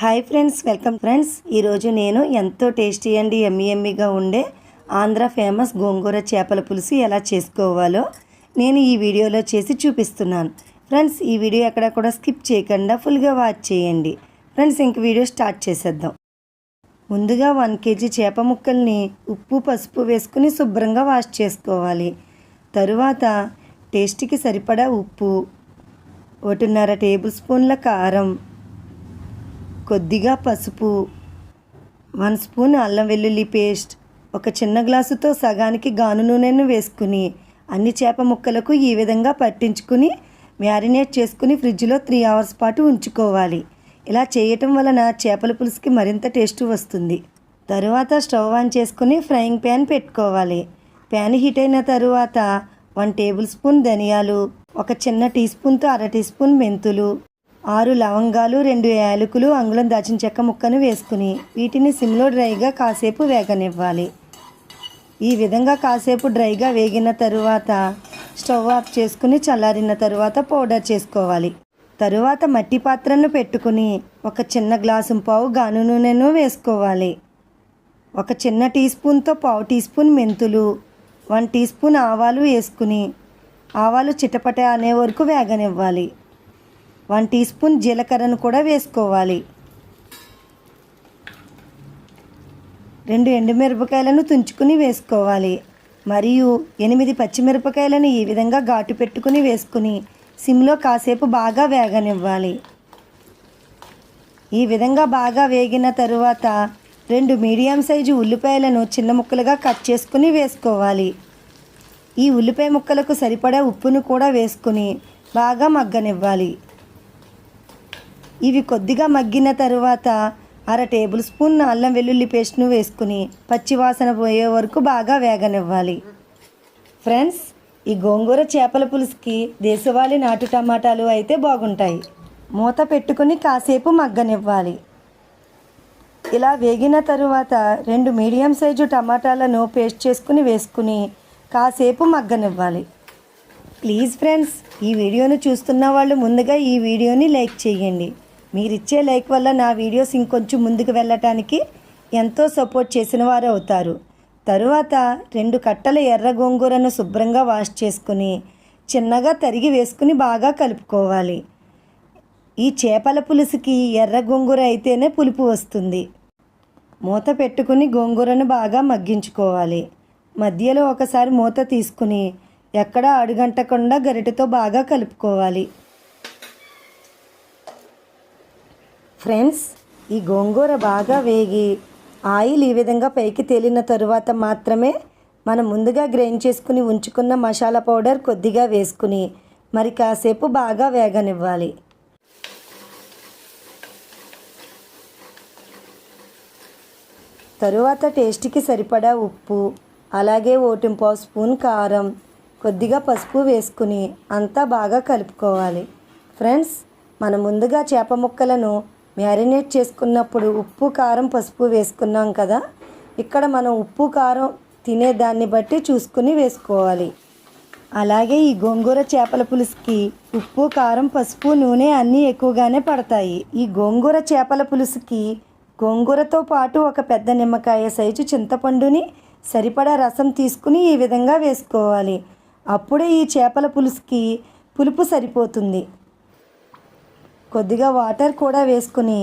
Hi friends, welcome friends. ఈరోజు నేను ఎంతో టేస్టీ అండ్ యమ్మీగా ఉండే ఆంధ్ర ఫేమస్ గోంగూర చేపల పులుసు ఎలా చేసుకోవాలో నేను ఈ వీడియోలో చేసి చూపిస్తున్నాను. ఫ్రెండ్స్, ఈ వీడియో ఎక్కడ కూడా స్కిప్ చేయకుండా ఫుల్గా వాచ్ చేయండి. ఫ్రెండ్స్, ఇంక వీడియో స్టార్ట్ చేసేద్దాం. ముందుగా 1 kg చేప ముక్కల్ని ఉప్పు పసుపు వేసుకుని శుభ్రంగా వాష్ చేసుకోవాలి. తరువాత టేస్ట్కి సరిపడా ఉప్పు, 1.5 టేబుల్ స్పూన్ల కారం, కొద్దిగా పసుపు, 1 స్పూన్ అల్లం వెల్లుల్లి పేస్ట్, ఒక చిన్న గ్లాసుతో సగానికి గాను నూనెను వేసుకుని అన్ని చేప ముక్కలకు ఈ విధంగా పట్టించుకుని మ్యారినేట్ చేసుకుని ఫ్రిడ్జ్లో 3 అవర్స్ పాటు ఉంచుకోవాలి. ఇలా చేయటం వలన చేపల పులుసుకి మరింత టేస్ట్ వస్తుంది. తరువాత స్టవ్ ఆన్ చేసుకుని ఫ్రైయింగ్ ప్యాన్ పెట్టుకోవాలి. ప్యాన్ హీట్ అయిన తరువాత 1 టేబుల్ స్పూన్ ధనియాలు, ఒక చిన్న టీ స్పూన్తో 1/2 టీ స్పూన్ మెంతులు, 6 లవంగాలు, 2 యాలకులు, అంగుళం దాచిన చెక్క ముక్కను వేసుకుని వీటిని సిమ్లో డ్రైగా కాసేపు వేగనివ్వాలి. ఈ విధంగా కాసేపు డ్రైగా వేగిన తరువాత స్టవ్ ఆఫ్ చేసుకుని చల్లారిన తరువాత పౌడర్ చేసుకోవాలి. తరువాత మట్టి పాత్రను పెట్టుకుని ఒక చిన్న గ్లాసు పావు గాను నూనెను వేసుకోవాలి. ఒక చిన్న టీ స్పూన్తో 1/2 టీ స్పూన్ మెంతులు, 1 టీ స్పూన్ ఆవాలు వేసుకుని ఆవాలు చిటపట అనే వరకు వేగనివ్వాలి. 1 టీ స్పూన్ జీలకర్రను కూడా వేసుకోవాలి. 2 ఎండుమిరపకాయలను తుంచుకుని వేసుకోవాలి. మరియు 8 పచ్చిమిరపకాయలను ఈ విధంగా ఘాటు పెట్టుకుని వేసుకుని సిమ్లో కాసేపు బాగా వేగనివ్వాలి. ఈ విధంగా బాగా వేగిన తరువాత 2 మీడియం సైజు ఉల్లిపాయలను చిన్న ముక్కలుగా కట్ చేసుకుని వేసుకోవాలి. ఈ ఉల్లిపాయ ముక్కలకు సరిపడా ఉప్పును కూడా వేసుకుని బాగా మగ్గనివ్వాలి. ఇవి కొద్దిగా మగ్గిన తరువాత 1/2 టేబుల్ స్పూన్ అల్లం వెల్లుల్లి పేస్ట్ను వేసుకుని పచ్చివాసన పోయే వరకు బాగా వేగనివ్వాలి. ఫ్రెండ్స్, ఈ గోంగూర చేపల పులుసుకి దేశవాళీ నాటు టమాటాలు అయితే బాగుంటాయి. మూత పెట్టుకుని కాసేపు మగ్గనివ్వాలి. ఇలా వేగిన తరువాత 2 మీడియం సైజు టమాటాలను పేస్ట్ చేసుకుని వేసుకుని కాసేపు మగ్గనివ్వాలి. ప్లీజ్ ఫ్రెండ్స్, ఈ వీడియోను చూస్తున్న వాళ్ళు ముందుగా ఈ వీడియోని లైక్ చేయండి. మీరిచ్చే లైక్ వల్ల నా వీడియోస్ ఇంకొంచెం ముందుకు వెళ్ళటానికి ఎంతో సపోర్ట్ చేసిన వారు అవుతారు. తరువాత 2 కట్టల ఎర్ర గోంగూరను శుభ్రంగా వాష్ చేసుకుని చిన్నగా తరిగి వేసుకుని బాగా కలుపుకోవాలి. ఈ చేపల పులుసుకి ఎర్ర గోంగూర అయితేనే పులుపు వస్తుంది. మూత పెట్టుకుని గోంగూరను బాగా మగ్గించుకోవాలి. మధ్యలో ఒకసారి మూత తీసుకుని ఎక్కడా అడుగంటకుండా గరిటెతో బాగా కలుపుకోవాలి. ఫ్రెండ్స్, ఈ గోంగూర బాగా వేగి ఆయిల్ ఈ విధంగా పైకి తేలిన తరువాత మాత్రమే మనం ముందుగా గ్రైండ్ చేసుకుని ఉంచుకున్న మసాలా పౌడర్ కొద్దిగా వేసుకుని మరి కాసేపు బాగా వేగనివ్వాలి. తరువాత టేస్ట్కి సరిపడా ఉప్పు, అలాగే 1.5 స్పూన్ కారం, కొద్దిగా పసుపు వేసుకుని అంతా బాగా కలుపుకోవాలి. ఫ్రెండ్స్, మనం ముందుగా చేప ముక్కలను మ్యారినేట్ చేసుకున్నప్పుడు ఉప్పు కారం పసుపు వేసుకున్నాం కదా, ఇక్కడ మనం ఉప్పు కారం తినేదాన్ని బట్టి చూసుకుని వేసుకోవాలి. అలాగే ఈ గోంగూర చేపల పులుసుకి ఉప్పు కారం పసుపు నూనె అన్నీ ఎక్కువగానే పడతాయి. ఈ గోంగూర చేపల పులుసుకి గోంగూరతో పాటు ఒక పెద్ద నిమ్మకాయ సైజు చింతపండుని సరిపడా రసం తీసుకుని ఈ విధంగా వేసుకోవాలి. అప్పుడే ఈ చేపల పులుసుకి పులుపు సరిపోతుంది. కొద్దిగా వాటర్ కూడా వేసుకుని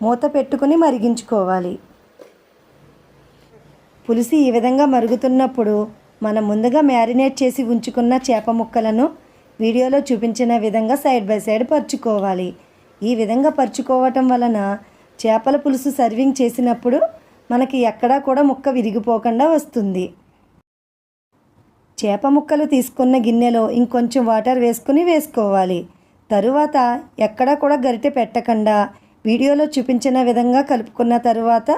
మూత పెట్టుకుని మరిగించుకోవాలి. పులుసు ఈ విధంగా మరుగుతున్నప్పుడు మనం ముందుగా మ్యారినేట్ చేసి ఉంచుకున్న చేప ముక్కలను వీడియోలో చూపించిన విధంగా సైడ్ బై సైడ్ పరుచుకోవాలి. ఈ విధంగా పరుచుకోవటం వలన చేపల పులుసు సర్వింగ్ చేసినప్పుడు మనకి ఎక్కడా కూడా ముక్క విరిగిపోకుండా వస్తుంది. చేప ముక్కలు తీసుకున్న గిన్నెలో ఇంకొంచెం వాటర్ వేసుకుని వేసుకోవాలి. తరువాత ఎక్కడా కూడా గరిటె పెట్టకుండా వీడియోలో చూపించిన విధంగా కలుపుకున్న తరువాత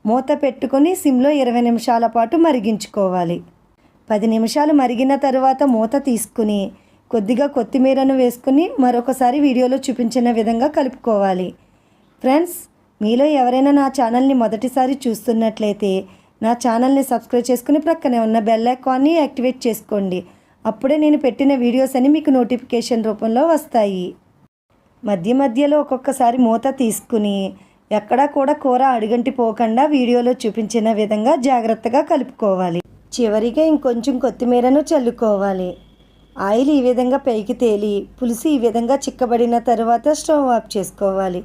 మూత పెట్టుకొని సిమ్లో 20 నిమిషాల పాటు మరిగించుకోవాలి. 10 నిమిషాలు మరిగిన తరువాత మూత తీసుకుని కొద్దిగా కొత్తిమీరను వేసుకుని మరొకసారి వీడియోలో చూపించిన విధంగా కలుపుకోవాలి. ఫ్రెండ్స్, మీలో ఎవరైనా నా ఛానల్ని మొదటిసారి చూస్తున్నట్లయితే నా ఛానల్ని సబ్స్క్రైబ్ చేసుకుని ప్రక్కనే ఉన్న బెల్ ఐకాన్ని యాక్టివేట్ చేసుకోండి. అప్పుడే నేను పెట్టిన వీడియోస్ అని మీకు నోటిఫికేషన్ రూపంలో వస్తాయి. మధ్య మధ్యలో ఒక్కొక్కసారి మూత తీసుకుని ఎక్కడా కూడా కూర అడుగంటి పోకుండా వీడియోలో చూపించిన విధంగా జాగ్రత్తగా కలుపుకోవాలి. చివరిగా ఇంకొంచెం కొత్తిమీరను చల్లుకోవాలి. ఆయిల్ ఈ విధంగా పైకి తేలి పులుసు ఈ విధంగా చిక్కబడిన తర్వాత స్టవ్ ఆఫ్ చేసుకోవాలి.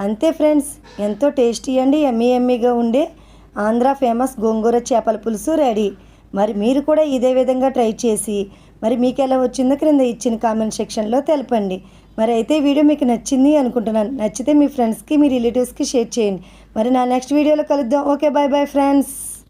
అంతే ఫ్రెండ్స్, ఎంతో టేస్టీ అండి యమ్మీగా ఉండే ఆంధ్ర ఫేమస్ గోంగూర చేపల పులుసు రెడీ. మరి మీరు కూడా ఇదే విధంగా ట్రై చేసి మరి మీకు ఎలా వచ్చిందో క్రింద ఇచ్చిన కామెంట్ సెక్షన్లో తెలపండి. మరి అయితే వీడియో మీకు నచ్చింది అనుకుంటున్నాను. నచ్చితే మీ ఫ్రెండ్స్కి మీ రిలేటివ్స్కి షేర్ చేయండి. మరి నా నెక్స్ట్ వీడియోలో కలుద్దాం. Okay, bye friends.